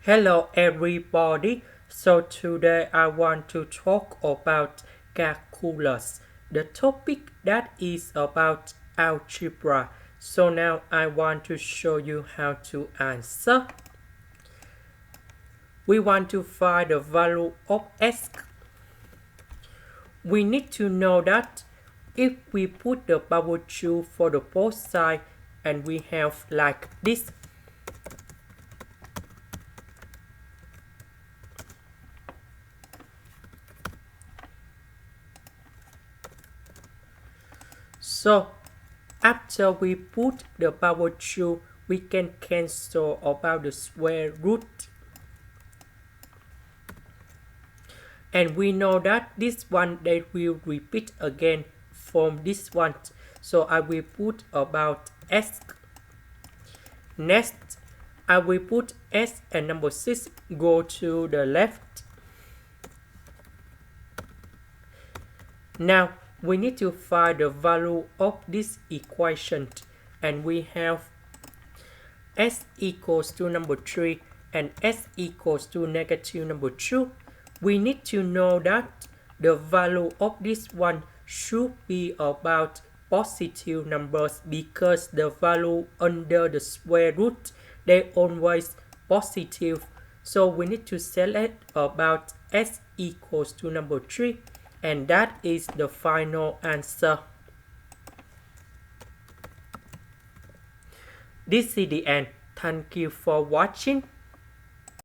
Hello everybody. So today I want to talk about calculus, the topic that is about algebra. So now I want to show you how to answer. We want to find the value of x. We need to know that if we put the power 2 for the both sides and we have like this. So after we put the power 2, we can cancel about the square root. And we know that this one they will repeat again from this one. So I will put about s. Next, I will put s and number 6 go to the left. Now, we need to find the value of this equation. And we have s equals to number 3 and s equals to negative number 2. We need to know that the value of this one should be about positive numbers because the value under the square root, they always positive. So we need to select about s equals to number 3, and that is the final answer. This is the end. Thank you for watching.